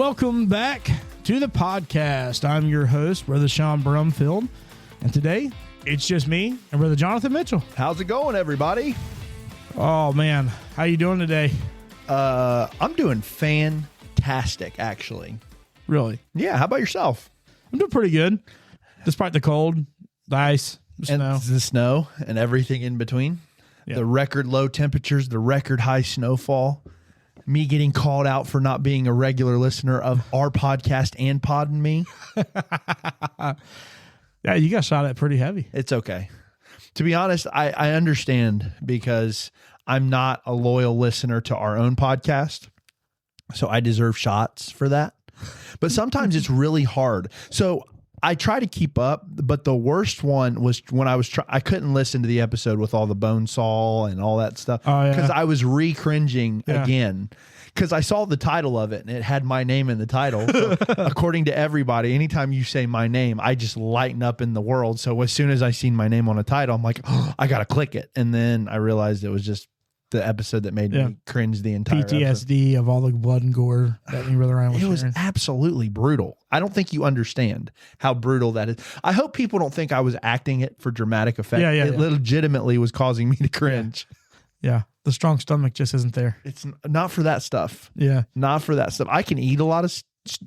Welcome back to the podcast. I'm your host, Brother Sean Brumfield, and today it's just me and Brother Jonathan Mitchell. How's it going, everybody? Oh man, how you doing today? I'm doing fantastic, actually. Really? Yeah, how about yourself? I'm doing pretty good, despite the cold, the ice, the And snow. the snow and everything in between. Yeah. The record low temperatures, the record high snowfall. Me getting called out for not being a regular listener of our podcast and Pod and Me. Yeah, you got shot at pretty heavy. It's okay. To be honest, I understand because I'm not a loyal listener to our own podcast. So I deserve shots for that. But sometimes it's really hard. So I try to keep up, but the worst one was when I was I couldn't listen to the episode with all the bone saw and all that stuff Oh, yeah. because I was re-cringing again because I saw the title of it and it had my name in the title. So according to everybody, anytime you say my name, I just lighten up in the world. So as soon as I seen my name on a title, I'm like, oh, I got to click it. And then I realized it was just the episode that made me cringe the entire episode. PTSD of all the blood and gore that me Brother Ryan was It was sharing. absolutely brutal. I don't think you understand how brutal that is. I hope people don't think I was acting it for dramatic effect. It legitimately was causing me to cringe. Yeah, the strong stomach just isn't there. It's not for that stuff. Yeah. Not for that stuff. I can eat a lot of,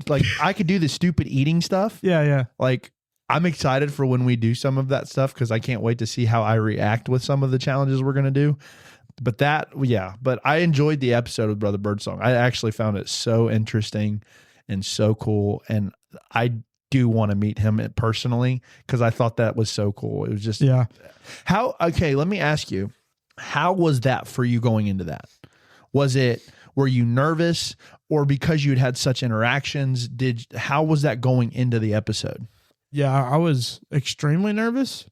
like, I could do the stupid eating stuff. Yeah. Like, I'm excited for when we do some of that stuff because I can't wait to see how I react with some of the challenges we're going to do. But but I enjoyed the episode with Brother Birdsong. I actually found it so interesting and so cool. And I do want to meet him personally because I thought that was so cool. It was just, okay, let me ask you, how was that for you going into that? Were you nervous or because you'd had such interactions? How was that going into the episode? Yeah, I was extremely nervous,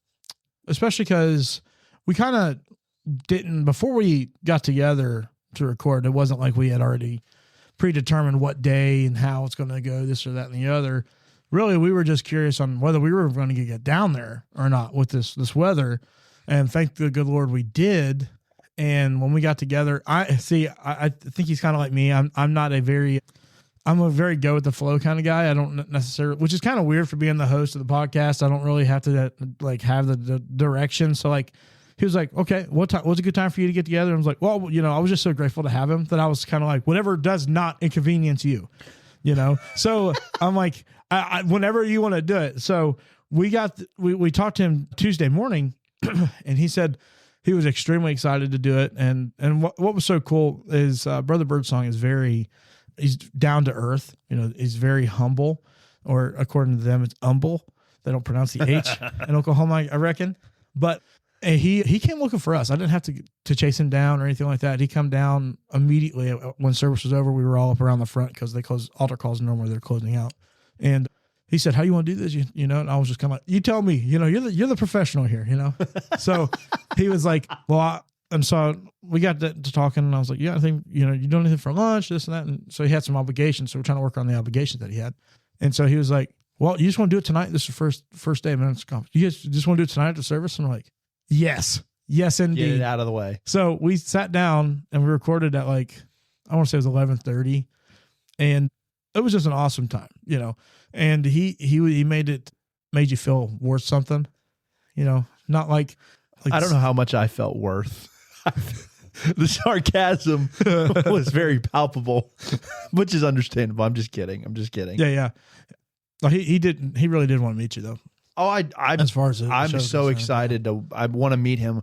especially because we kind of didn't, before we got together to record, it wasn't like we had already predetermined what day and how it's going to go, this or that and the other. Really, we were just curious on whether we were going to get down there or not with this weather. And thank the good Lord we did. And when we got together, I think he's kind of like me. I'm a very go with the flow kind of guy. I don't necessarily, which is kind of weird for being the host of the podcast. I don't really have to like have the direction. So like, he was like, okay, what's a good time for you to get together? I was like, well, I was just so grateful to have him that I was kind of like, whatever does not inconvenience you, So I'm like, I whenever you want to do it. So we talked to him Tuesday morning and he said he was extremely excited to do it. And what was so cool is Brother Birdsong is he's down to earth. He's very humble, or according to them, it's humble. They don't pronounce the H in Oklahoma, I reckon. But he came looking for us. I didn't have to chase him down or anything like that. He come down immediately when service was over. We were all up around the front because they close altar calls normally. They're closing out, and he said, "How you want to do this?" And I was just kind of like, "You tell me. You're the professional here. So he was like, "Well," and so we got to talking, and I was like, "Yeah, I think you doing anything for lunch, this and that." And so he had some obligations, so we're trying to work on the obligations that he had. And so he was like, "Well, you just want to do it tonight? This is the first day of ministry conference. You guys just want to do it tonight at the service?" And I'm like, Yes, indeed. Get it out of the way. So we sat down and we recorded at I want to say it was 11:30, and it was just an awesome time, And he made you feel worth something, not like I don't know how much I felt worth. The sarcasm was very palpable, which is understandable. I'm just kidding. Yeah. Well, he really did want to meet you though. Oh, as far as I'm so excited I want to meet him.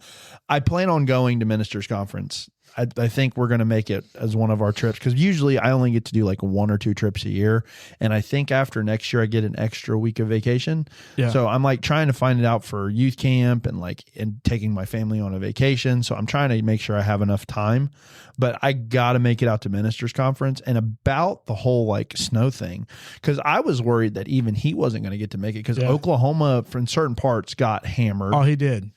I plan on going to Ministers Conference. I think we're going to make it as one of our trips because usually I only get to do like 1 or 2 trips a year. And I think after next year, I get an extra week of vacation. Yeah. So I'm like trying to find it out for youth camp and taking my family on a vacation. So I'm trying to make sure I have enough time, but I got to make it out to Ministers Conference. And about the whole snow thing, because I was worried that even he wasn't going to get to make it because Oklahoma from certain parts got hammered. Oh, he did.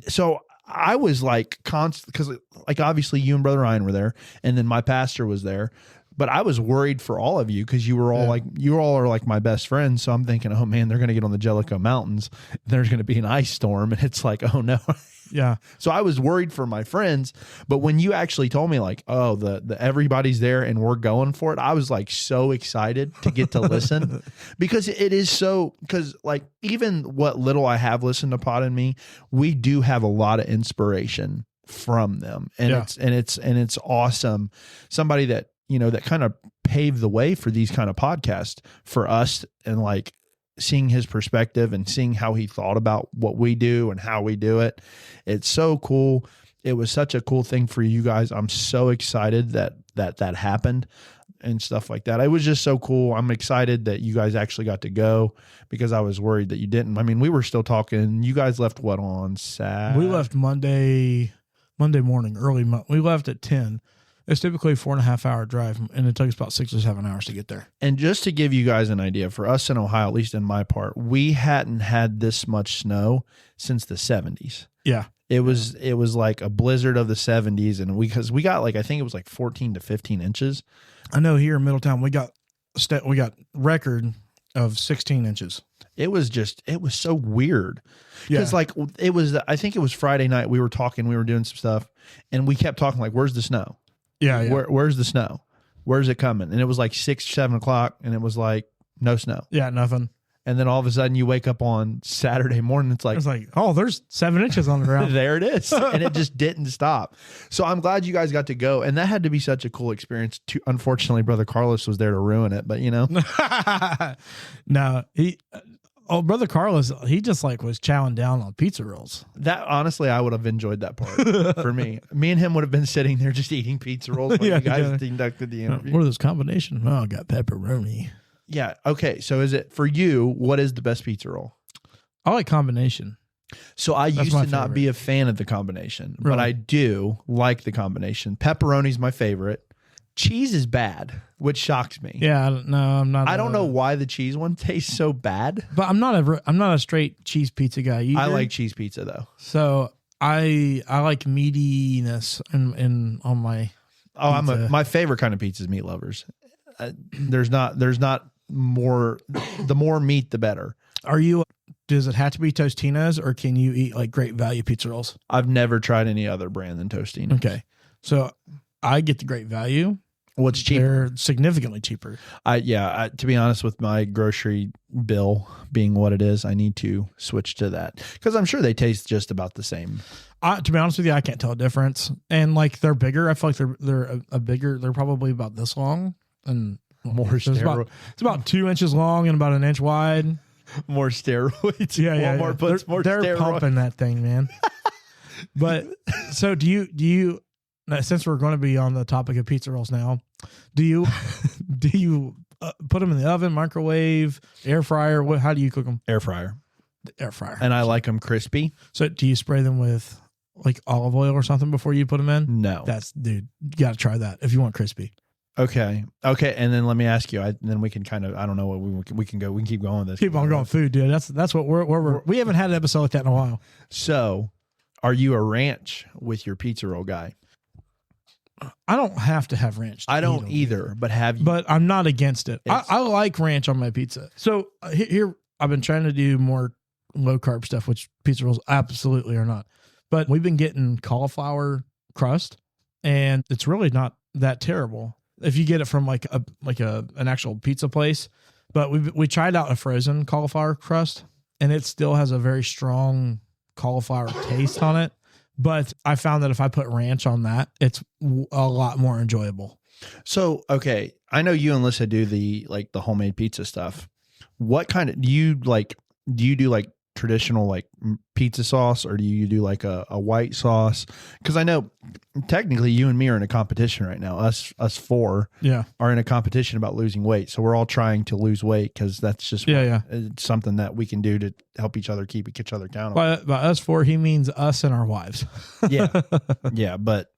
So I was constant because obviously you and Brother Ryan were there and then my pastor was there, But I was worried for all of you because you were all you all are like my best friends. So I'm thinking, oh man, they're going to get on the Jellicoe Mountains. There's going to be an ice storm. And it's like, oh no. Yeah. So I was worried for my friends. But when you actually told me like, oh, the everybody's there and we're going for it, I was like so excited to get to listen because it is so, because like even what little I have listened to Pod and Me, we do have a lot of inspiration from them. And it's awesome. Somebody that, you know, that kind of paved the way for these kind of podcasts for us, and like seeing his perspective and seeing how he thought about what we do and how we do it. It's so cool. It was such a cool thing for you guys. I'm so excited that happened and stuff like that. It was just so cool. I'm excited that you guys actually got to go because I was worried that you didn't. I mean, we were still talking. You guys left what on Saturday? We left Monday morning, we left at 10. It's typically a 4.5 hour drive, and it took us about 6 or 7 hours to get there. And just to give you guys an idea, for us in Ohio, at least in my part, we hadn't had this much snow since the 70s. Yeah. It was like a blizzard of the 70s, and because we got like, I think it was like 14 to 15 inches. I know here in Middletown we got record of 16 inches. It was so weird. Because like I think it was Friday night. We were talking, we were doing some stuff, and we kept talking like, where's the snow? Yeah. Where's the snow? Where's it coming? And it was like 6, 7 o'clock, and it was like no snow. Yeah, nothing. And then all of a sudden you wake up on Saturday morning. It's like, oh, there's 7 inches on the ground. There it is. And it just didn't stop. So I'm glad you guys got to go. And that had to be such a cool experience. Unfortunately, Brother Carlos was there to ruin it, but you know. No, Brother Carlos, he just like was chowing down on pizza rolls. That honestly, I would have enjoyed that part for me. Me and him would have been sitting there just eating pizza rolls while you guys conducted the interview. What are those combinations? Oh, I got pepperoni. Yeah. Okay. So is it for you? What is the best pizza roll? I like combination. So I used to not be a fan of the combination, but I do like the combination. Pepperoni's my favorite. Cheese is bad, which shocks me. Yeah, no, I'm not. I don't know why the cheese one tastes so bad. But I'm not a straight cheese pizza guy either. I like cheese pizza though. So I like meatiness in on my. Oh, pizza. My favorite kind of pizza is meat lovers. There's not more. The more meat, the better. Does it have to be Tostino's, or can you eat like Great Value pizza rolls? I've never tried any other brand than Tostino. Okay, so I get the Great Value. What's cheaper? They're significantly cheaper. To be honest, with my grocery bill being what it is, I need to switch to that because I'm sure they taste just about the same. To be honest with you, I can't tell a difference. And like they're bigger. I feel like they're a bigger. They're probably about this long and more steroids. It's about 2 inches long and about an inch wide. More steroids. Yeah. More they're steroids. Pumping that thing, man. But so do you? Since we're going to be on the topic of pizza rolls now, do you put them in the oven, microwave, air fryer? How do you cook them? Air fryer. Air fryer. And I like them crispy. So do you spray them with like olive oil or something before you put them in? No. You got to try that if you want crispy. Okay. And then let me ask you. Then we can kind of, I don't know what we can go. We can keep going with this. Keep on going, food, dude. That's what we haven't had an episode like that in a while. So, are you a ranch with your pizza roll guy? I don't have to have ranch. I don't either, but have you? But I'm not against it. I like ranch on my pizza. So here, I've been trying to do more low carb stuff, which pizza rolls absolutely are not. But we've been getting cauliflower crust, and it's really not that terrible if you get it from like an actual pizza place. But we tried out a frozen cauliflower crust, and it still has a very strong cauliflower taste on it. But I found that if I put ranch on that, it's a lot more enjoyable. So, okay, I know you and Lissa do the homemade pizza stuff. What kind of do you do like traditional like pizza sauce, or do you do like a white sauce? Because I know technically you and me are in a competition right now. Us four are in a competition about losing weight. So we're all trying to lose weight because that's just it's something that we can do to help each other keep each other accountable. By us four, he means us and our wives. Yeah, but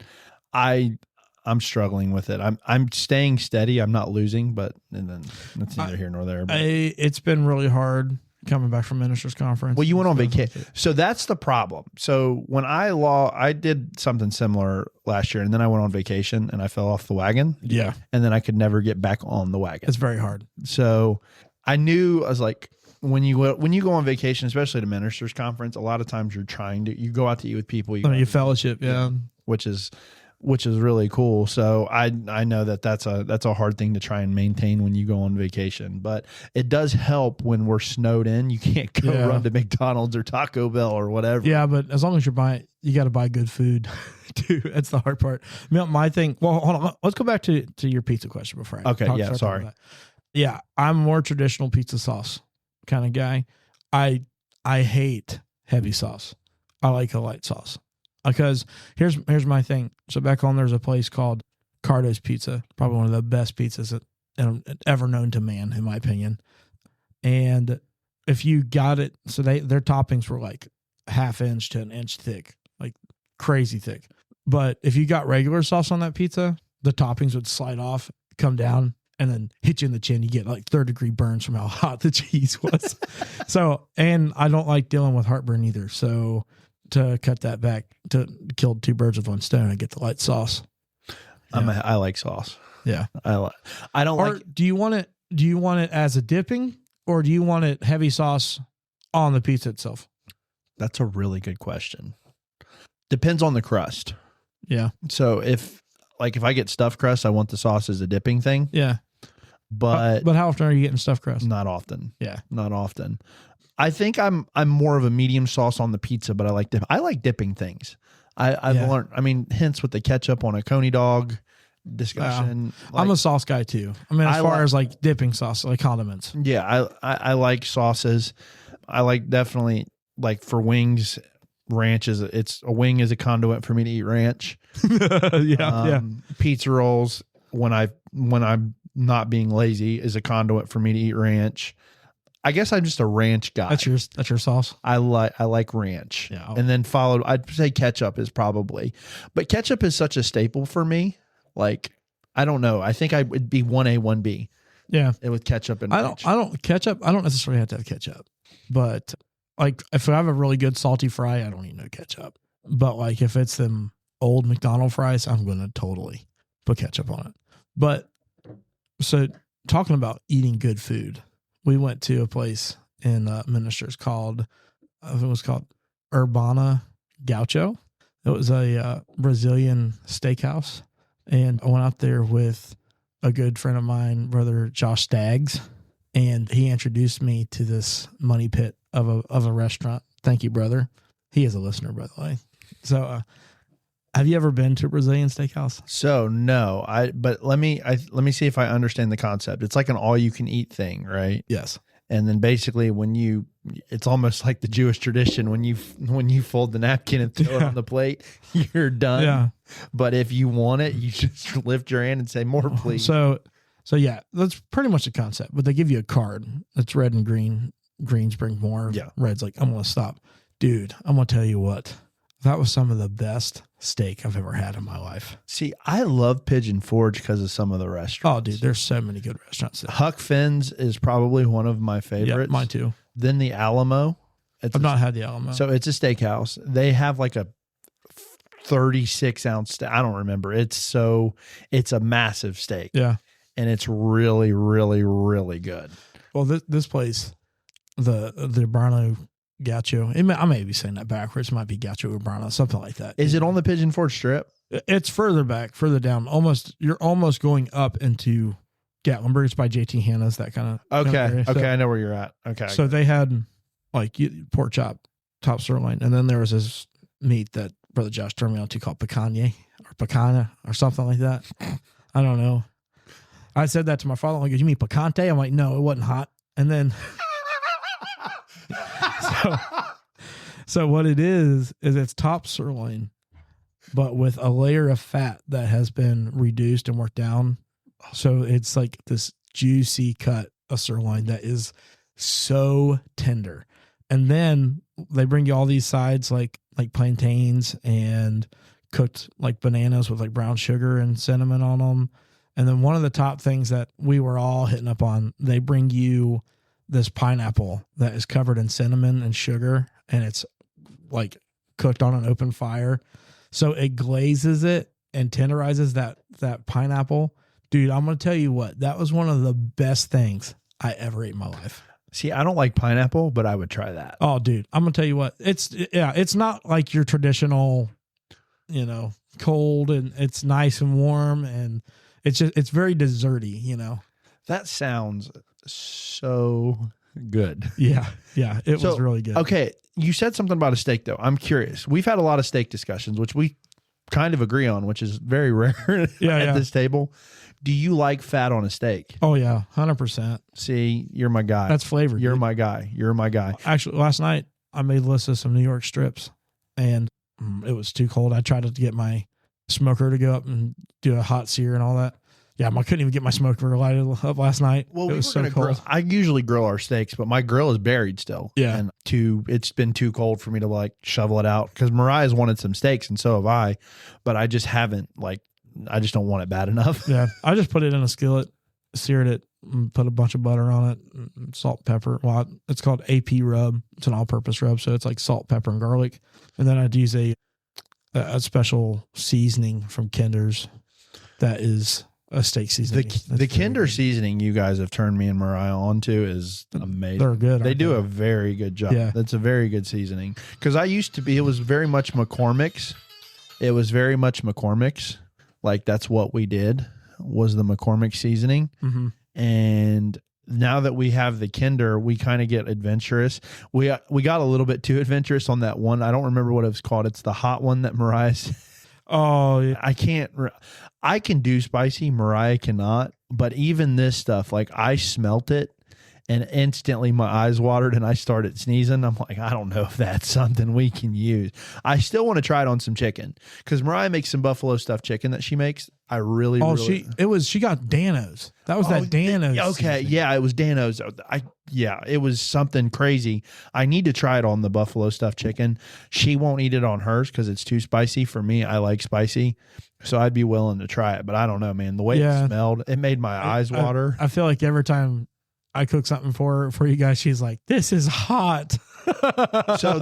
I'm struggling with it. I'm staying steady. I'm not losing, but and then that's neither here nor there. But. It's been really hard. coming back from ministers conference. Well, you went on Stuff like vacation. that. So that's the problem. So when I did something similar last year, and then I went on vacation and I fell off the wagon, Yeah, and then I could never get back on the wagon. it's very hard. So I knew, I was like, when you go on vacation, especially to ministers conference, a lot of times you go out to eat with people, You fellowship, yeah. which is really cool. So I know that's a hard thing to try and maintain when you go on vacation, but it does help when we're snowed in. You can't go Yeah. run to McDonald's or Taco Bell or whatever. Yeah, but as long as you're buying, you got to buy good food too. That's the hard part. My thing. Well, hold on. Let's go back to your pizza question before I Okay, start yeah, talking sorry. about that. Yeah, I'm more traditional pizza sauce kind of guy. I hate heavy sauce. I like a light sauce because here's my thing. So back home, there's a place called Cardo's Pizza, probably one of the best pizzas that ever known to man, in my opinion. And if you got it, so their toppings were like half inch to an inch thick, like crazy thick. But if you got regular sauce on that pizza, the toppings would slide off, come down, and then hit you in the chin. You get like 3rd-degree burns from how hot the cheese was. So, and I don't like dealing with heartburn either. So to cut that back, to kill 2 birds with 1 stone, I get the light sauce. I like sauce. Yeah. I don't Or like. do you want it as a dipping, or do you want it heavy sauce on the pizza itself? That's a really good question. Depends on the crust. Yeah. So if I get stuffed crust, I want the sauce as a dipping thing, Yeah. but But how often are you getting stuffed crust? not often. Yeah. Not often. I think I'm more of a medium sauce on the pizza, but I like dipping things. I've Yeah. learned. I mean, hence with the ketchup on a coney dog discussion. I'm a sauce guy too. I mean, as I far like- as like dipping sauce, like condiments. yeah. I like sauces. I like definitely like for wings. Ranch is a wing is a conduit for me to eat ranch. Yeah. Pizza rolls when I'm not being lazy is a conduit for me to eat ranch. I guess I'm just a ranch guy. That's your sauce. I like ranch. Yeah. And then followed, I'd say ketchup is probably, but ketchup is such a staple for me. Like, I don't know. I think I would be 1A, 1B Yeah. with ketchup and I ranch. don't ketchup. I don't necessarily have to have ketchup, but like if I have a really good salty fry, I don't need no ketchup. But like if it's them old McDonald's fries, I'm going to totally put ketchup on it. But so talking about eating good food, we went to a place in Ministers called, I think it was called Urbana Gaucho. It was a Brazilian steakhouse. And I went out there with a good friend of mine, brother Josh Staggs, and he introduced me to this money pit of a restaurant. Thank you, brother. He is a listener, by the way. So, have you ever been to a Brazilian steakhouse? So no, but let me see if I understand the concept. It's like an all you can eat thing, right? Yes. And then basically it's almost like the Jewish tradition. When you fold the napkin and throw it on the plate, you're done. Yeah. But if you want it, you just lift your hand and say more, please. So yeah, that's pretty much the concept. But they give you a card that's red and green. Greens bring more. Yeah. Red's like, I'm going to stop. Dude, I'm going to tell you what. That was some of the best steak I've ever had in my life. See, I love Pigeon Forge because of some of the restaurants. Oh, dude, there's so many good restaurants there. Huck Finn's is probably one of my Yeah, favorites. mine too. Then the Alamo. I've not had the Alamo. So it's a steakhouse. They have like a 36-ounce steak. I don't remember. It's a massive steak. Yeah. And it's really, really, really good. Well, this place, the Urbano Gaucho, I may be saying that backwards. It might be Gaucho Urbano, something like that. Is it on the Pigeon Forge Strip? It's further back, further down. You're almost going up into Gatlinburg. It's by JT Hanna's, that kind of Okay. area. Okay. I know where you're at. Okay. So they had like pork chop, top sirloin, and then there was this meat that Brother Josh turned me on to called picanha or something like that. I don't know. I said that to my father. Like, you mean picante? I'm like, no, it wasn't hot. And then, so what it is it's top sirloin, but with a layer of fat that has been reduced and worked down. So it's like this juicy cut of sirloin that is so tender. And then they bring you all these sides like plantains and cooked like bananas with like brown sugar and cinnamon on them. And then one of the top things that we were all hitting up on, they bring you this pineapple that is covered in cinnamon and sugar, and it's like cooked on an open fire. So it glazes it and tenderizes that pineapple. Dude, I'm going to tell you what, that was one of the best things I ever ate in my life. See, I don't like pineapple, but I would try that. Oh, dude, I'm going to tell you what, it's not like your traditional, cold, and it's nice and warm, and it's very desserty, That sounds so good. Yeah. Yeah. It was really good. Okay. You said something about a steak, though. I'm curious. We've had a lot of steak discussions, which we kind of agree on, which is very rare at this table. Do you like fat on a steak? Oh, yeah. 100%. See, you're my guy. That's flavored. You're dude. my guy. You're my guy. Actually, last night I made Alyssa some New York strips, and it was too cold. I tried to get my smoker to go up and do a hot sear and all that. Yeah, I couldn't even get my smoker lighted up last night. Well, it was so cold. grill. I usually grill our steaks, but my grill is buried still. Yeah. And it's been too cold for me to like shovel it out, because Mariah's wanted some steaks and so have I, but I just haven't, I just don't want it bad enough. Yeah. I just put it in a skillet, seared it, and put a bunch of butter on it, and salt, pepper. Well, it's called AP rub. It's an all-purpose rub, so it's like salt, pepper, and garlic. And then I'd use a special seasoning from Kinder's that is a steak seasoning. The Kinder seasoning you guys have turned me and Mariah onto is amazing. They're good. They do a very good job. Yeah. That's a very good seasoning. Because it was very much McCormick's. It was very much McCormick's. Like, that's what we did, was the McCormick seasoning. Mm-hmm. And now that we have the Kinder, we kind of get adventurous. We got a little bit too adventurous on that one. I don't remember what it was called. It's the hot one that Mariah's. Oh, yeah. I can do spicy. Mariah cannot. But even this stuff, like, I smelt it and instantly my eyes watered and I started sneezing. I'm like, I don't know if that's something we can use. I still want to try it on some chicken, because Mariah makes some buffalo stuffed chicken that she makes. I really, she got Dano's. That was that Dano's. Okay. seasoning. Yeah, it was Dano's. It was something crazy. I need to try it on the buffalo stuffed chicken. She won't eat it on hers because it's too spicy. For me, I like spicy. So I'd be willing to try it, but I don't know, man. The way it smelled, it made my eyes water. I feel like every time I cook something for you guys, she's like, "This is hot." So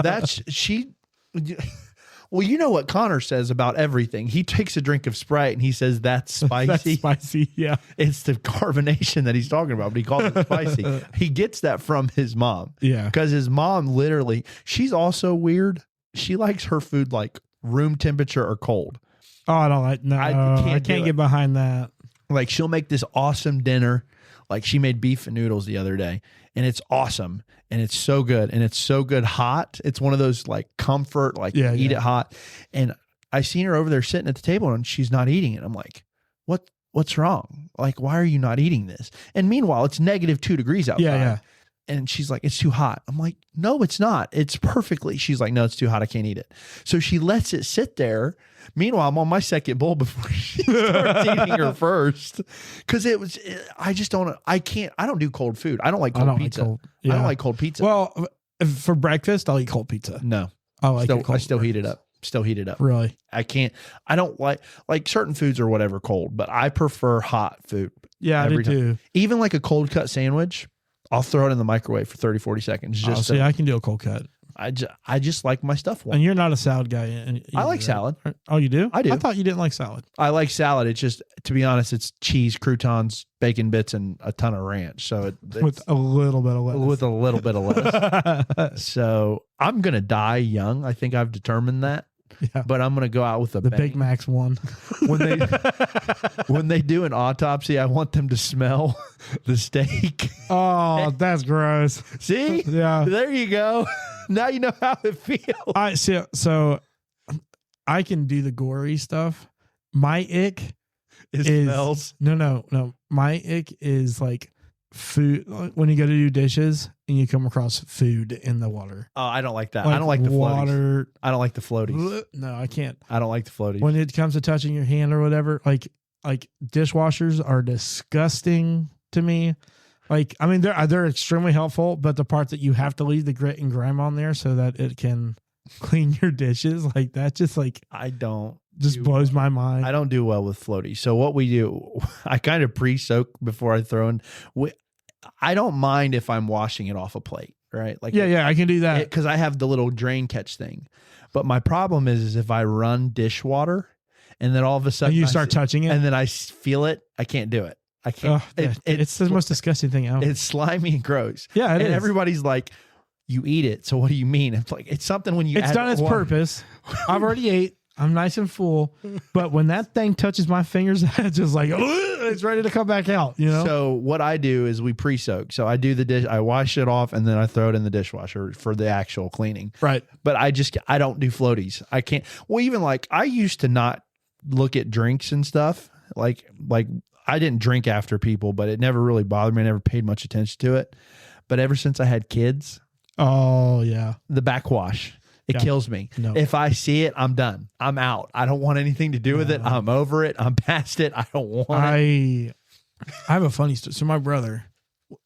well, you know what Connor says about everything. He takes a drink of Sprite and he says that's spicy. That's spicy, yeah. It's the carbonation that he's talking about, but he calls it spicy. He gets that from his mom. Yeah. Because his mom literally, she's also weird. She likes her food like room temperature or cold. Oh, I don't like. No, I can't get behind that. Like, she'll make this awesome dinner. Like, she made beef and noodles the other day, and it's awesome, and it's so good, and it's so good hot. It's one of those like comfort, like eat it hot. And I seen her over there sitting at the table, and she's not eating it. I'm like, what's wrong? Like, why are you not eating this? And meanwhile, it's -2 degrees outside. Yeah. And she's like, it's too hot. I'm like, no, it's not. It's perfectly. She's like, no, it's too hot. I can't eat it. So she lets it sit there. Meanwhile, I'm on my second bowl before she starts eating her first. Because I don't do cold food. I don't like cold pizza. I don't like cold pizza. Well, for breakfast, I'll eat cold pizza. No. I like it cold. I still heat it up. Really? I don't like certain foods or whatever cold, but I prefer hot food. Yeah, I do too. Even like a cold cut sandwich, I'll throw it in the microwave for 30, 40 seconds. I can do a cold cut. I just like my stuff warm. And you're not a salad guy. I like salad. Oh, you do? I do. I thought you didn't like salad. I like salad. It's just, to be honest, it's cheese, croutons, bacon bits, and a ton of ranch. So with a little bit of lettuce. With a little bit of lettuce. So I'm going to die young. I think I've determined that. Yeah. But I'm going to go out with the bang. Big Mac's one. When they do an autopsy, I want them to smell the steak. Oh, that's gross. See? Yeah. There you go. Now you know how it feels. I see. So I can do the gory stuff. My ick smells. No. My ick is like food, when you go to do dishes and you come across food in the water. Oh, I don't like that. Like I don't like the water. floaties. I don't like the floaties. No, I can't. I don't like the floaties. When it comes to touching your hand or whatever, like dishwashers are disgusting to me. Like, I mean, they're extremely helpful, but the part that you have to leave the grit and grime on there so that it can clean your dishes, like that, just like blows my mind. I don't do well with floaties. So what we do, I kind of pre-soak before I throw in. I don't mind if I'm washing it off a plate, right? Like Yeah, I can do that. because I have the little drain catch thing. But my problem is if I run dishwater and then all of a sudden And you start touching it. and then I feel it, I can't do it. I can't. Oh, it's the most disgusting thing ever. It's slimy and gross. Yeah, it and is. everybody's like, "You eat it, so what do you mean?" It's like it's something when you. It's add done its water. purpose. I've already ate. I'm nice and full. But when that thing touches my fingers, it's just like it's ready to come back out. You know. So what I do is we pre-soak. So I do the dish. I wash it off and then I throw it in the dishwasher for the actual cleaning. Right. But I don't do floaties. I can't. Well, even like I used to not look at drinks and stuff. Like I didn't drink after people, but it never really bothered me. I never paid much attention to it. But ever since I had kids, Oh yeah. the backwash, it Yeah. kills me. No. If I see it, I'm done. I'm out. I don't want anything to do with it. I'm over it. I'm past it. I don't want it. I have a funny story. So my brother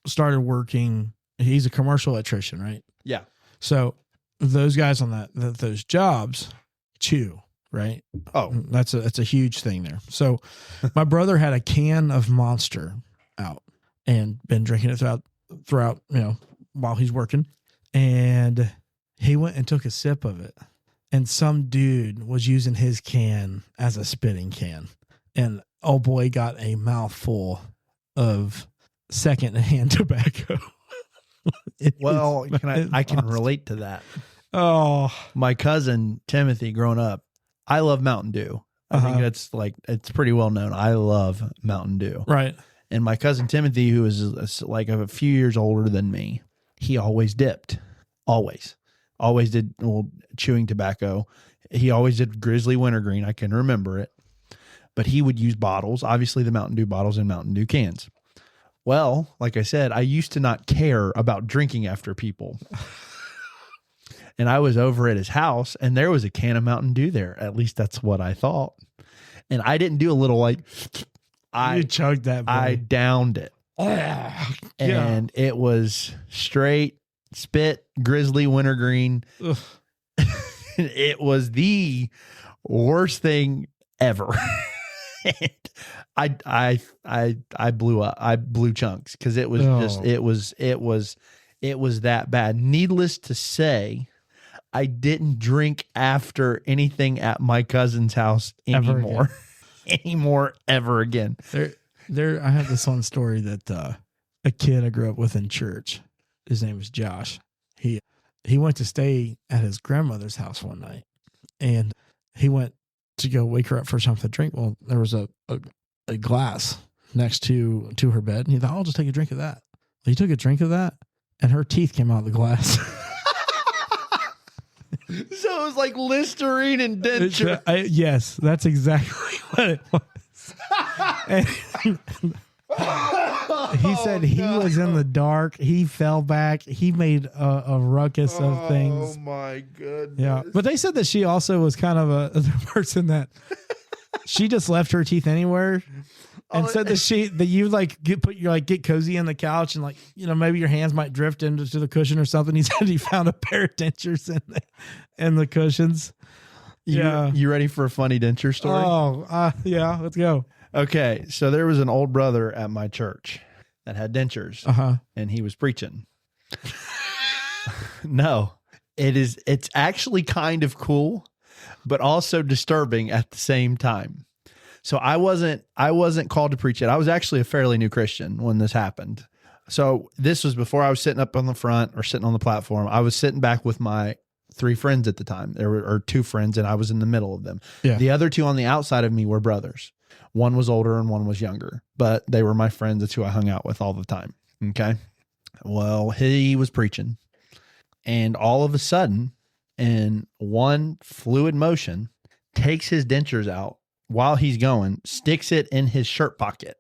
started working. He's a commercial electrician, right? Yeah. So those guys on those jobs chew, right? Oh, That's a huge thing there. So my brother had a can of Monster out and been drinking it throughout, while he's working. And he went and took a sip of it. And some dude was using his can as a spitting can. And oh boy got a mouthful of secondhand tobacco. well, I can Monster. relate to that. Oh, My cousin Timothy, growing up, I love Mountain Dew. I think it's pretty well known. I love Mountain Dew. right. And my cousin Timothy, who is like a few years older than me, he always dipped. Always did chewing tobacco. He always did Grizzly Wintergreen. I can remember it. But he would use bottles, obviously the Mountain Dew bottles and Mountain Dew cans. Well, like I said, I used to not care about drinking after people. And I was over at his house and there was a can of Mountain Dew there. At least that's what I thought. And I didn't do a little like, You chugged that. Boy. I downed it. And it was straight spit Grizzly Wintergreen. Ugh. It was the worst thing ever. And I blew up. I blew chunks because it was just it was that bad. Needless to say, I didn't drink after anything at my cousin's house anymore. Ever again. There. I have this one story that a kid I grew up with in church. His name was Josh. He went to stay at his grandmother's house one night, and he went to go wake her up for something to drink. Well, there was a glass next to her bed, and he thought, I'll just take a drink of that. Well, he took a drink of that, and her teeth came out of the glass. So it was like Listerine and denture. Yes, that's exactly what it was. And he said he was in the dark. He fell back. He made a ruckus of things. Oh my goodness. Yeah, but they said that she also was kind of a person that she just left her teeth anywhere, and said that you like get cozy on the couch and maybe your hands might drift into the cushion or something. He said he found a pair of dentures in the cushions. You ready for a funny denture story? Oh, yeah, let's go. Okay, so there was an old brother at my church that had dentures, and he was preaching. No, it's actually kind of cool, but also disturbing at the same time. So I wasn't called to preach it. I was actually a fairly new Christian when this happened. So this was before I was sitting up on the front or sitting on the platform. I was sitting back with my 3 friends at the time. There were 2 friends, and I was in the middle of them. Yeah. The other 2 on the outside of me were brothers. One was older and one was younger, but they were my friends. That's who I hung out with all the time. Okay. Well, he was preaching, and all of a sudden, in one fluid motion, takes his dentures out while he's going, sticks it in his shirt pocket,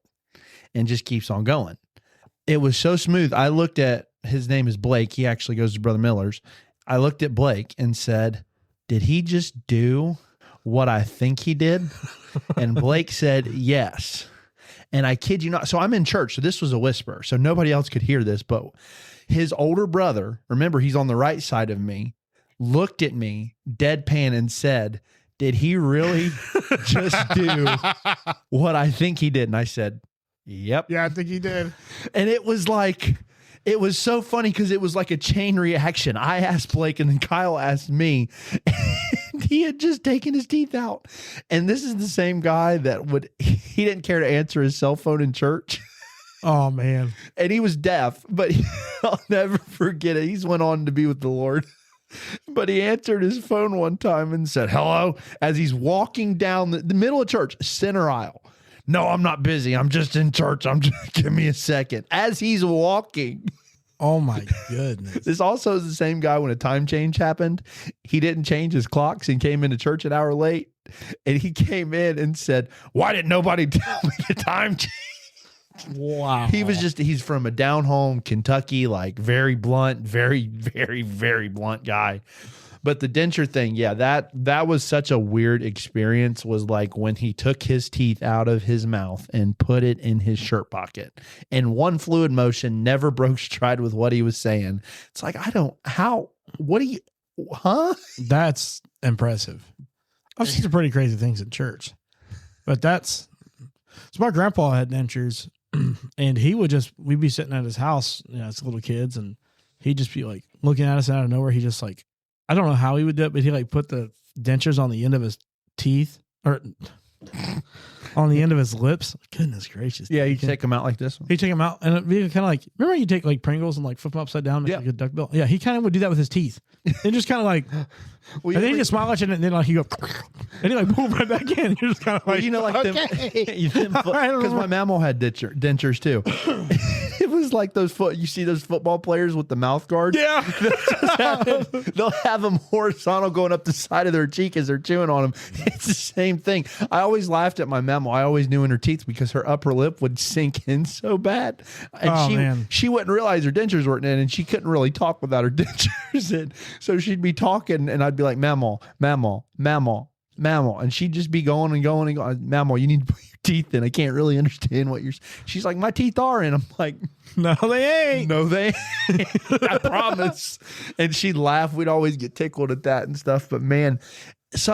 and just keeps on going. It was so smooth. I looked at, his name is Blake. He actually goes to Brother Miller's. I looked at Blake and said, did he just do what I think he did? And Blake said, yes. And I kid you not. So I'm in church. So this was a whisper. So nobody else could hear this, but his older brother, remember he's on the right side of me, looked at me deadpan and said, did he really just do what I think he did? And I said, Yep. Yeah, I think he did. And it was like, it was so funny because it was like a chain reaction. I asked Blake and then Kyle asked me. And he had just taken his teeth out. And this is the same guy that he didn't care to answer his cell phone in church. Oh, man. And he was deaf, but I'll never forget it. He's went on to be with the Lord. But he answered his phone one time and said, hello, as he's walking down the middle of church, center aisle. No, I'm not busy. I'm just in church. Give me a second. As he's walking. Oh, my goodness. This also is the same guy when a time change happened. He didn't change his clocks and came into church an hour late. And he came in and said, why didn't nobody tell me the time change? Wow. He's from a down home Kentucky, like very blunt, very, very, very blunt guy. But the denture thing, yeah, that was such a weird experience, was like when he took his teeth out of his mouth and put it in his shirt pocket in one fluid motion, never broke stride with what he was saying. It's like, That's impressive. I've seen some pretty crazy things in church, but so my grandpa had dentures and we'd be sitting at his house, as little kids, and he'd just be like looking at us out of nowhere. He just like, I don't know how he would do it, but he like put the dentures on the end of his teeth or on the end of his lips. Goodness gracious. Yeah, you take them out like this one. He'd take them out and it'd be kind of like, remember you take like Pringles and like flip them upside down, make like a duck bill? Yeah, he kind of would do that with his teeth. And just kind of like, and then he just smile at you and then like he go, and he like boom right back in. You're just kind of like, because my mammal had dentures too. It was like you see those football players with the mouth guard. Yeah. They'll have them horizontal going up the side of their cheek as they're chewing on them. It's the same thing. I always laughed at my mammal. I always knew in her teeth because her upper lip would sink in so bad. And she wouldn't realize her dentures weren't in, and she couldn't really talk without her dentures in. So she'd be talking and I'd be like, mammal, mammal, mammal, mammal. And she'd just be going and going and going. Mammal, you need to put your teeth in. I can't really understand what she's like, my teeth are in. I'm like, no, they ain't. No, they ain't. I promise. And she'd laugh. We'd always get tickled at that and stuff. But man, this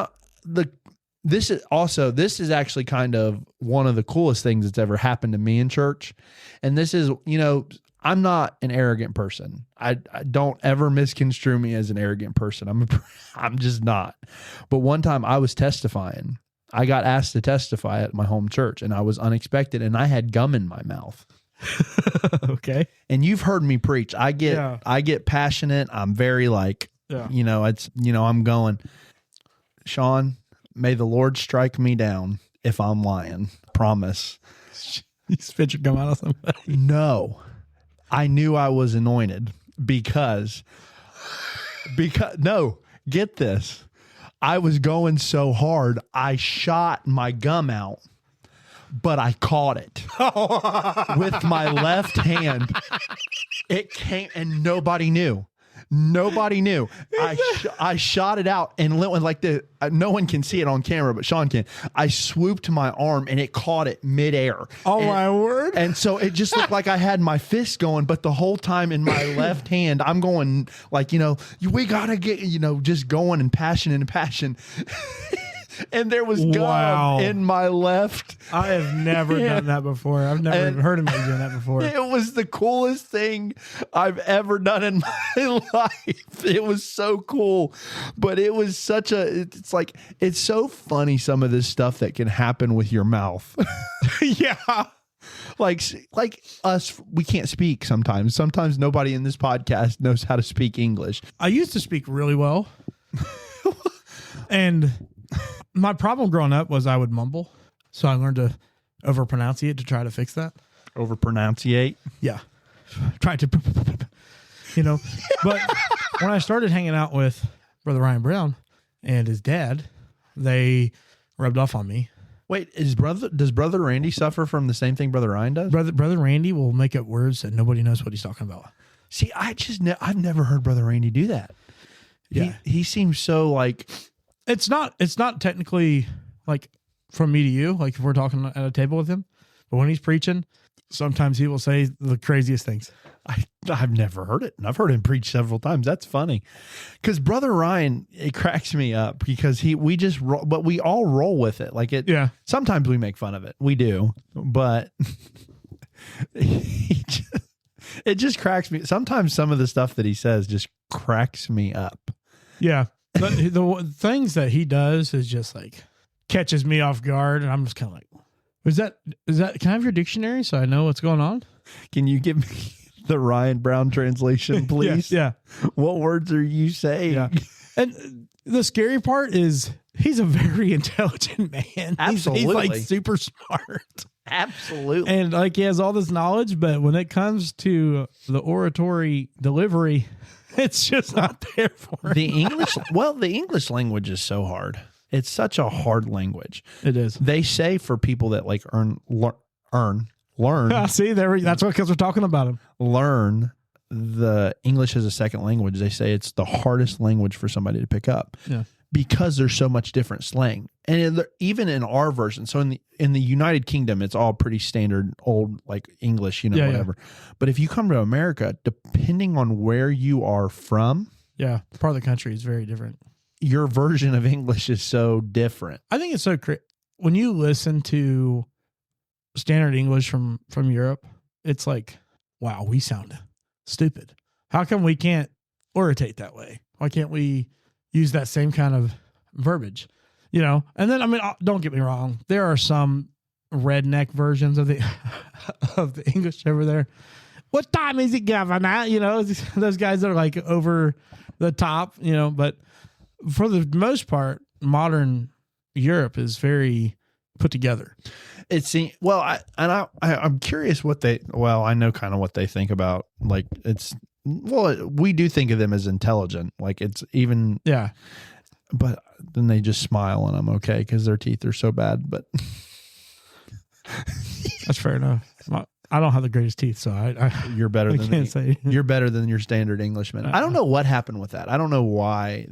is actually kind of one of the coolest things that's ever happened to me in church. And this is, I'm not an arrogant person. I don't ever misconstrue me as an arrogant person. I'm just not. But one time I was testifying. I got asked to testify at my home church, and I was unexpected, and I had gum in my mouth. Okay. And you've heard me preach. I get passionate. I'm very like, I'm going, Sean, may the Lord strike me down if I'm lying. Promise. You spit your gum out of somebody. No. I knew I was anointed because no, get this. I was going so hard, I shot my gum out, but I caught it with my left hand. It came and nobody knew. Nobody knew. I shot it out and like no one can see it on camera, but Sean can. I swooped my arm and it caught it midair. Oh, my word. And so it just looked like I had my fist going, but the whole time in my left hand, I'm going like, we got to get, just going and passion. And there was gum in my left. I have never done that before. I've never even heard of me doing that before. It was the coolest thing I've ever done in my life. It was so cool. But it was it's so funny, some of this stuff that can happen with your mouth. Yeah. Like us, we can't speak sometimes. Sometimes nobody in this podcast knows how to speak English. I used to speak really well. And my problem growing up was I would mumble. So I learned to overpronunciate to try to fix that. Overpronunciate? Yeah. Try to, But when I started hanging out with Brother Ryan Brown and his dad, they rubbed off on me. Wait, does Brother Randy suffer from the same thing Brother Ryan does? Brother Randy will make up words that nobody knows what he's talking about. See, I've never heard Brother Randy do that. Yeah. He seems so like... It's not technically like from me to you, like if we're talking at a table with him, but when he's preaching, sometimes he will say the craziest things. I've never heard it. And I've heard him preach several times. That's funny. Because Brother Ryan, it cracks me up because but we all roll with it. Like it. Yeah. Sometimes we make fun of it. We do. But It just cracks me. Sometimes some of the stuff that he says just cracks me up. Yeah. But the things that he does is just like catches me off guard. And I'm just kind of like, is that, can I have your dictionary so I know what's going on? Can you give me the Ryan Brown translation, please? Yeah. What words are you saying? Yeah. And the scary part is he's a very intelligent man. Absolutely. He's like super smart. Absolutely. And like he has all this knowledge, but when it comes to the oratory delivery, it's just not there for him. The English language is so hard. It's such a hard language. It is. They say for people that like learn See, that's what, because we're talking about him. learn the English as a second language, they say it's the hardest language for somebody to pick up. Yeah. Because there's so much different slang. And even in our version, so in the United Kingdom, it's all pretty standard old like English, Yeah, whatever. But if you come to America, depending on where you are from, Yeah. Part of the country is very different. your version of English is so different. I think it's so when you listen to standard English from Europe, it's like, wow, we sound stupid. How come we can't orate that way? Why can't we use that same kind of verbiage? And then, I mean, don't get me wrong. There are some redneck versions of the English over there. What time is it, Governor? Those guys that are like over the top, but for the most part, modern Europe is very put together. It seems I'm curious I know kind of what they think about like we do think of them as intelligent, like it's even but then they just smile and I'm okay because their teeth are so bad. But that's fair enough. I don't have the greatest teeth, so you're better than can't say you're better than your standard Englishman. I don't know what happened with that. I don't know why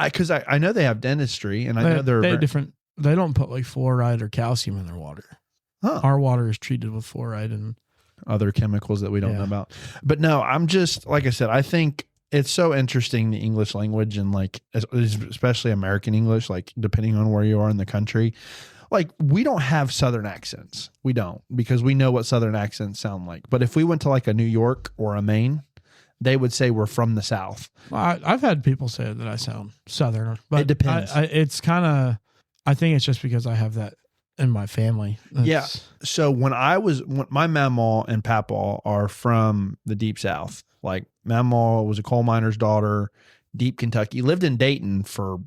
because I know they have dentistry and I know they're different. They don't put like fluoride or calcium in their water. Huh. Our water is treated with fluoride and other chemicals that we don't know about. But no, I'm just, like I said, I think it's so interesting, the English language, and like, especially American English, like depending on where you are in the country, like we don't have Southern accents. We don't, because we know what Southern accents sound like. But if we went to like a New York or a Maine, they would say we're from the South. I've had people say that I sound Southern, but it depends. It's kind of, I think it's just because I have that in my family. Yeah. So when my mamaw and papaw are from the deep South. Like mamaw was a coal miner's daughter, deep Kentucky, lived in Dayton for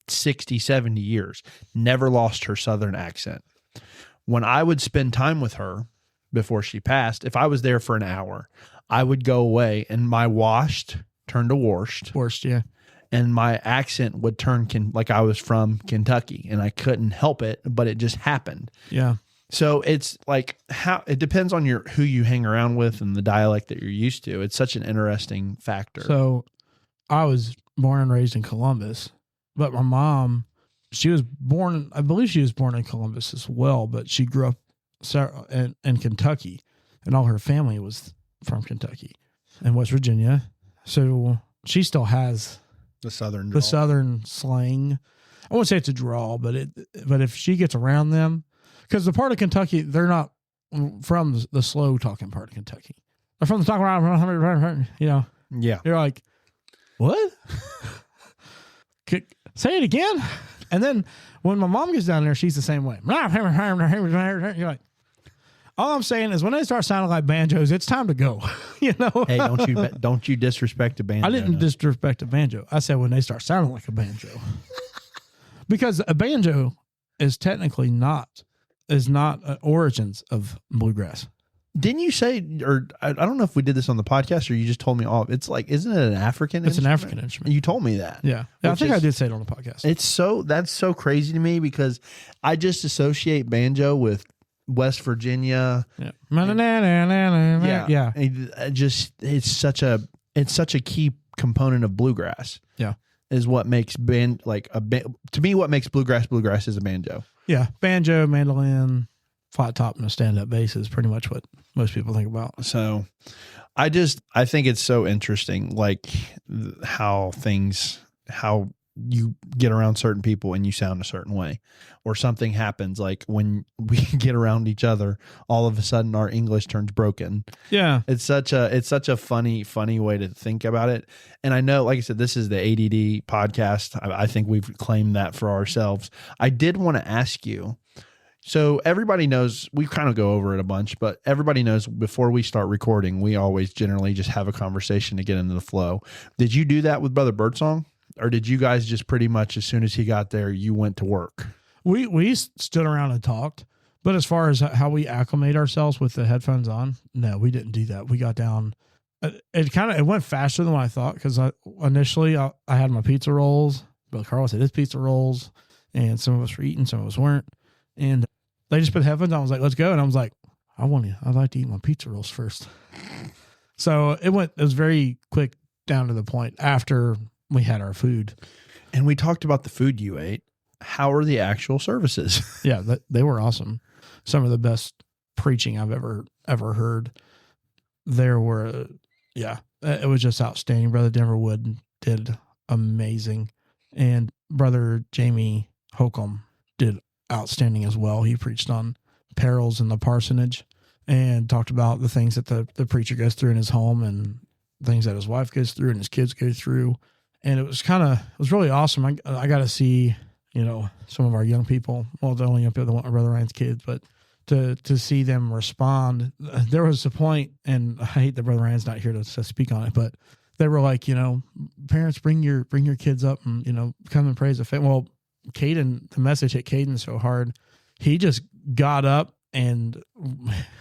60, 70 years, never lost her Southern accent. When I would spend time with her before she passed, if I was there for an hour, I would go away and my washed turned to warshed. Warshed, yeah. And my accent would turn like I was from Kentucky, and I couldn't help it, but it just happened. Yeah. So it's like it depends on who you hang around with and the dialect that you're used to. It's such an interesting factor. So I was born and raised in Columbus, but my mom, I believe she was born in Columbus as well, but she grew up in Kentucky, and all her family was from Kentucky and West Virginia. So she still has the Southern slang. I won't say it's a drawl, but if she gets around them, because the part of Kentucky, they're not from the slow talking part of Kentucky. They're from the talking around, Yeah. You're like, what? Say it again. And then when my mom gets down there, she's the same way. You're like, all I'm saying is when they start sounding like banjos, it's time to go. Hey, don't you disrespect a banjo? I didn't disrespect a banjo. I said when they start sounding like a banjo, because a banjo is technically not origins of bluegrass. Didn't you say, or I don't know if we did this on the podcast or you just told me off. It's like, isn't it an African? It's an African instrument. You told me that. Yeah, I think I did say it on the podcast. That's so crazy to me because I just associate banjo with West Virginia. Yeah. It's such a key component of bluegrass. Yeah. Is what makes to me, what makes bluegrass is a banjo. Yeah. Banjo, mandolin, flat top, and a stand-up bass is pretty much what most people think about. So I think it's so interesting, like how you get around certain people and you sound a certain way, or something happens. Like when we get around each other, all of a sudden our English turns broken. Yeah. It's such a funny way to think about it. And I know, like I said, this is the ADD podcast. I think we've claimed that for ourselves. I did want to ask you, so everybody knows, we kind of go over it a bunch, but everybody knows before we start recording, we always generally just have a conversation to get into the flow. Did you do that with Brother Birdsong? Or did you guys just pretty much, as soon as he got there, you went to work? We stood around and talked, but as far as how we acclimate ourselves with the headphones on, no, we didn't do that. We got down. It went faster than what I thought, because initially I had my pizza rolls. Brother Carlos had his pizza rolls, and some of us were eating, some of us weren't. And they just put headphones on. I was like, let's go. And I was like, I'd like to eat my pizza rolls first. So it was very quick, down to the point after we had our food. And we talked about the food you ate. How are the actual services? Yeah, they were awesome. Some of the best preaching I've ever heard. There were, it was just outstanding. Brother Denver Wood did amazing. And Brother Jamie Holcomb did outstanding as well. He preached on perils in the parsonage and talked about the things that the preacher goes through in his home and things that his wife goes through and his kids go through. And it was really awesome. I got to see, some of our young people, well, the only young people that want my Brother Ryan's kids, but to see them respond. There was a point, and I hate that Brother Ryan's not here to speak on it, but they were like, parents, bring your kids up and, come and praise the faith. Well, Caden, the message hit Caden so hard. He just got up and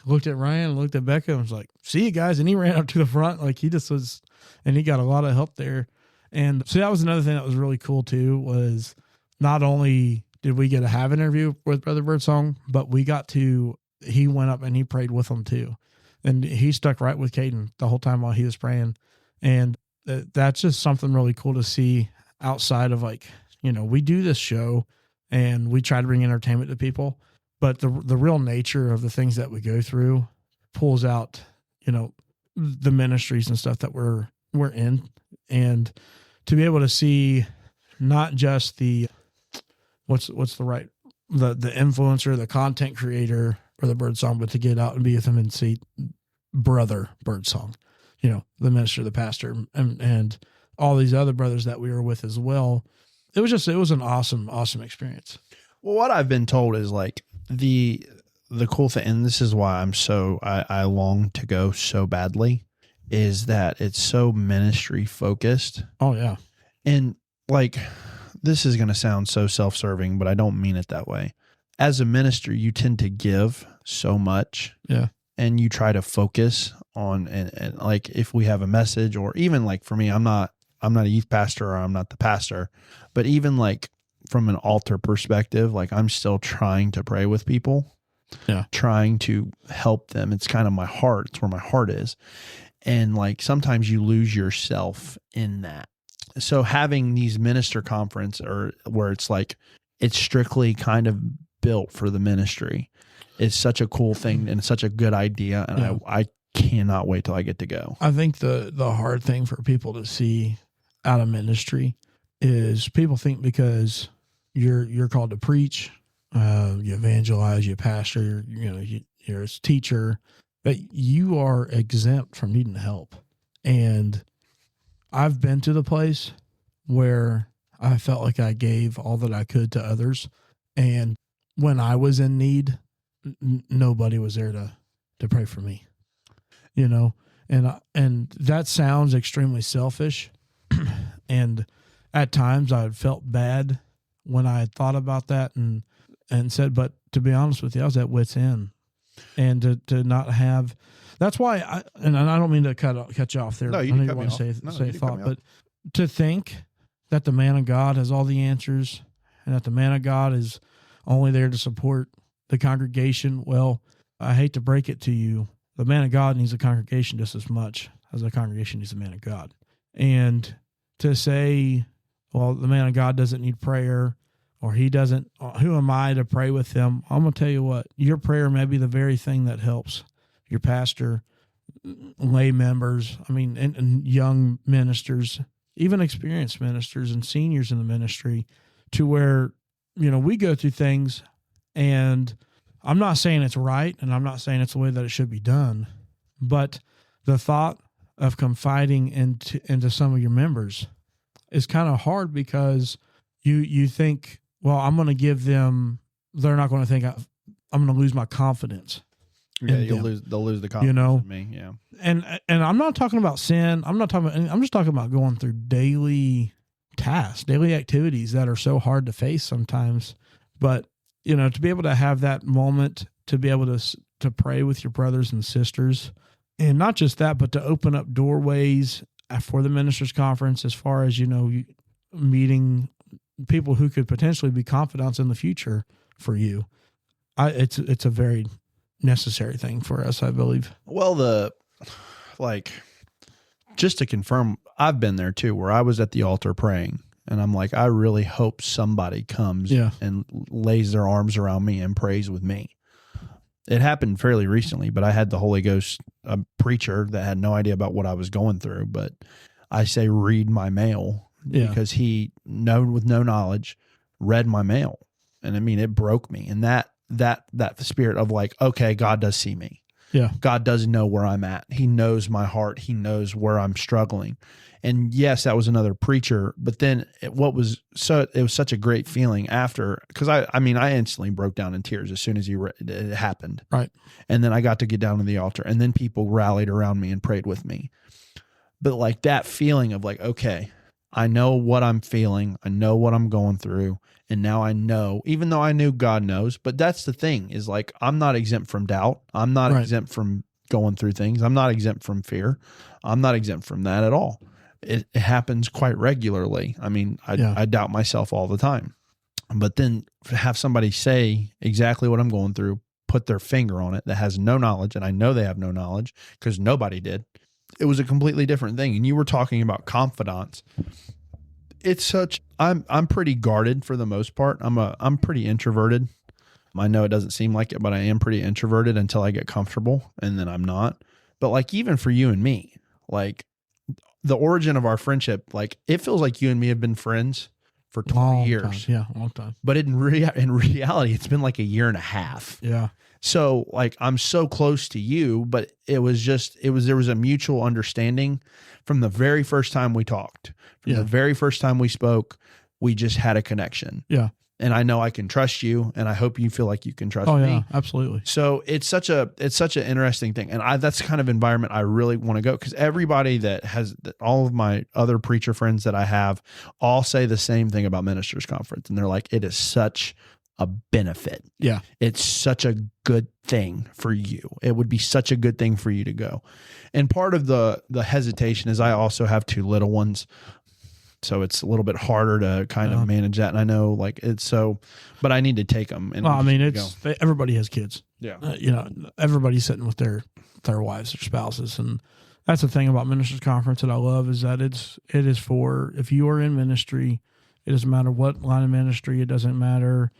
looked at Ryan, looked at Becca, and was like, see you guys. And he ran up to the front. Like he just was, and he got a lot of help there. And so that was another thing that was really cool too, was not only did we get to have an interview with Brother Birdsong, but he went up and he prayed with them too. And he stuck right with Caden the whole time while he was praying. And that's just something really cool to see outside of we do this show and we try to bring entertainment to people, but the real nature of the things that we go through pulls out, the ministries and stuff that we're in. And to be able to see not just the influencer, the content creator or the Birdsong, but to get out and be with him and see Brother Birdsong, the minister, the pastor, and all these other brothers that we were with as well. It was an awesome experience. Well, what I've been told is like the cool thing, and this is why I long to go so badly, is that it's so ministry focused. Oh yeah. And like, this is going to sound so self-serving, but I don't mean it that way. As a minister, you tend to give so much. Yeah. And you try to focus on, and like, if we have a message, or even like for me, I'm not a youth pastor, or I'm not the pastor, but even like from an altar perspective, like I'm still trying to pray with people, trying to help them. It's kind of my heart. It's where my heart is. And like, sometimes you lose yourself in that. So having these minister conference, or where it's like, it's strictly kind of built for the ministry, is such a cool thing and such a good idea. And I cannot wait till I get to go. I think the hard thing for people to see out of ministry is people think because you're called to preach, you evangelize, you pastor, you're a teacher, that you are exempt from needing help. And I've been to the place where I felt like I gave all that I could to others. And when I was in need, nobody was there to pray for me, and that sounds extremely selfish. And at times I felt bad when I had thought about that and said, but to be honest with you, I was at wit's end, and to not have, that's why I don't mean to cut you off there. No, I you know can you want to say a thought, but to think that the man of God has all the answers and that the man of God is only there to support the congregation. Well, I hate to break it to you. The man of God needs a congregation just as much as the congregation needs the man of God. And to say, well, the man of God doesn't need prayer, or he doesn't, who am I to pray with him? I'm going to tell you what, your prayer may be the very thing that helps your pastor, lay members, and young ministers even experienced ministers and seniors in the ministry, to where, we go through things, and I'm not saying it's right, and I'm not saying it's the way that it should be done, but the thought of confiding into some of your members is kind of hard, because you think, well, I'm going to give them, they're not going to think I'm going to lose my confidence. Yeah, they'll lose the confidence in me. Yeah. And I'm not talking about sin. I'm just talking about going through daily tasks, daily activities that are so hard to face sometimes. But, to be able to have that moment, to be able to pray with your brothers and sisters, and not just that, but to open up doorways for the ministers' conference, as far as, meeting people who could potentially be confidants in the future for you. It's a very necessary thing for us, I believe. Well, just to confirm, I've been there too, where I was at the altar praying, and I'm like, I really hope somebody comes and lays their arms around me and prays with me. It happened fairly recently, but I had the Holy Ghost, a preacher that had no idea about what I was going through, but I say read my mail, because he, with no knowledge, read my mail. And I mean, it broke me. And that spirit of like, okay, God does see me. Yeah. God does know where I'm at. He knows my heart. He knows where I'm struggling. And yes, that was another preacher, but then it was such a great feeling after, because I instantly broke down in tears as soon as it happened. Right. And then I got to get down to the altar, and then people rallied around me and prayed with me. But like that feeling of like, okay, I know what I'm feeling. I know what I'm going through. And now I know, even though I knew God knows, but that's the thing, is like, I'm not exempt from doubt. I'm not exempt from going through things. I'm not exempt from fear. I'm not exempt from that at all. It happens quite regularly. I mean, I doubt myself all the time, but then have somebody say exactly what I'm going through, put their finger on it, that has no knowledge. And I know they have no knowledge, because nobody did. It was a completely different thing. And you were talking about confidants. I'm pretty guarded for the most part. I'm pretty introverted. I know it doesn't seem like it, but I am pretty introverted until I get comfortable, and then I'm not. But like, even for you and me, like the origin of our friendship, like it feels like you and me have been friends for 20 years. Time. Yeah, a long time. But in reality, it's been like a year and a half. Yeah. So like, I'm so close to you, but there was a mutual understanding from the very first time we talked, from the very first time we spoke. We just had a connection. Yeah. And I know I can trust you, and I hope you feel like you can trust me. Oh yeah, absolutely. So it's such an interesting thing. And that's the kind of environment I really want to go, because everybody all of my other preacher friends that I have all say the same thing about Ministers Conference. And they're like, it is such a benefit. Yeah. It's such a good thing for you. It would be such a good thing for you to go. And part of the hesitation is I also have 2 little ones. So it's a little bit harder to kind of manage that. And I know but I need to take them. And everybody has kids. Yeah. Everybody's sitting with their wives or spouses. And that's the thing about Ministers Conference that I love, is that it is for, if you are in ministry, it doesn't matter what line of ministry, it doesn't matter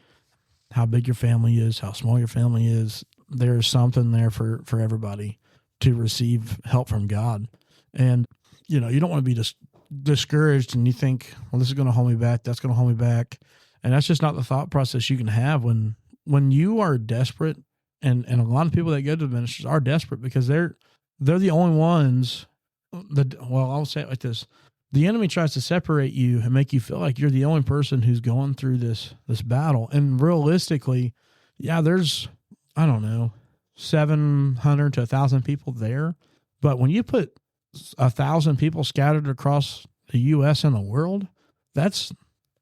how big your family is, how small your family is, there's something there for everybody to receive help from God. And, you don't want to be just discouraged and you think, well, this is going to hold me back, that's going to hold me back. And that's just not the thought process you can have when you are desperate. And a lot of people that go to the ministers are desperate, because they're the only ones I'll say it like this. The enemy tries to separate you and make you feel like you're the only person who's going through this battle. And realistically, there's, I don't know, 700 to 1,000 people there. But when you put 1,000 people scattered across the U.S. and the world, that's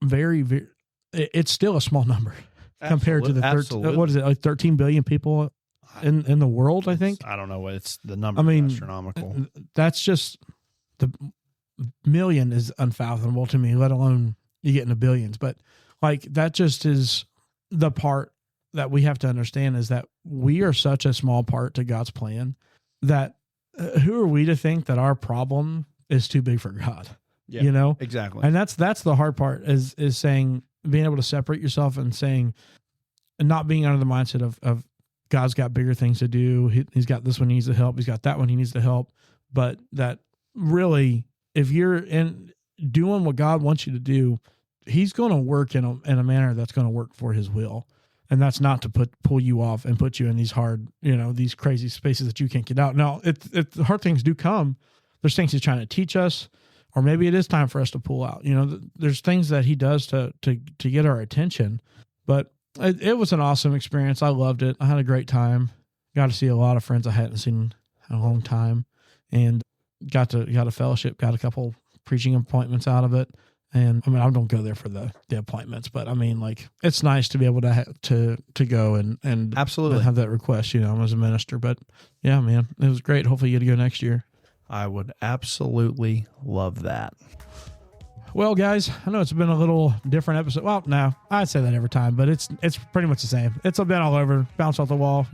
very, very, it's still a small number compared to the 13 billion people in the world, I think. I don't know what it's the number. I mean, astronomical. That's just, the million is unfathomable to me, let alone you get into billions. But like, that just is the part that we have to understand, is that we are such a small part to God's plan that who are we to think that our problem is too big for God? Yeah, exactly. And that's the hard part, is saying, being able to separate yourself and saying, and not being under the mindset of God's got bigger things to do. He's got this one he needs to help. He's got that one he needs to help. But that really, if you're in, doing what God wants you to do, he's going to work in a manner that's going to work for his will. And that's not to pull you off and put you in these hard, these crazy spaces that you can't get out. Now, if the hard things do come, there's things he's trying to teach us, or maybe it is time for us to pull out. There's things that he does to get our attention. But it was an awesome experience. I loved it. I had a great time. Got to see a lot of friends I hadn't seen in a long time, and got a fellowship, got a couple preaching appointments out of it. And I mean, I don't go there for the appointments, but I mean, like, it's nice to be able to go and absolutely have that request, as a minister. But yeah, man, it was great. Hopefully you get to go next year. I would absolutely love that. Well, guys, I know it's been a little different episode. Well, no, I'd say that every time, but it's pretty much the same. It's been all over, bounce off the wall,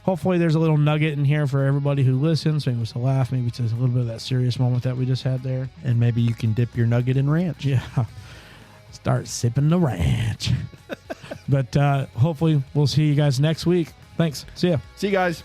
Hopefully there's a little nugget in here for everybody who listens. Maybe it's a laugh. Maybe it's a little bit of that serious moment that we just had there. And maybe you can dip your nugget in ranch. Yeah. Start sipping the ranch. But hopefully we'll see you guys next week. Thanks. See ya. See you guys.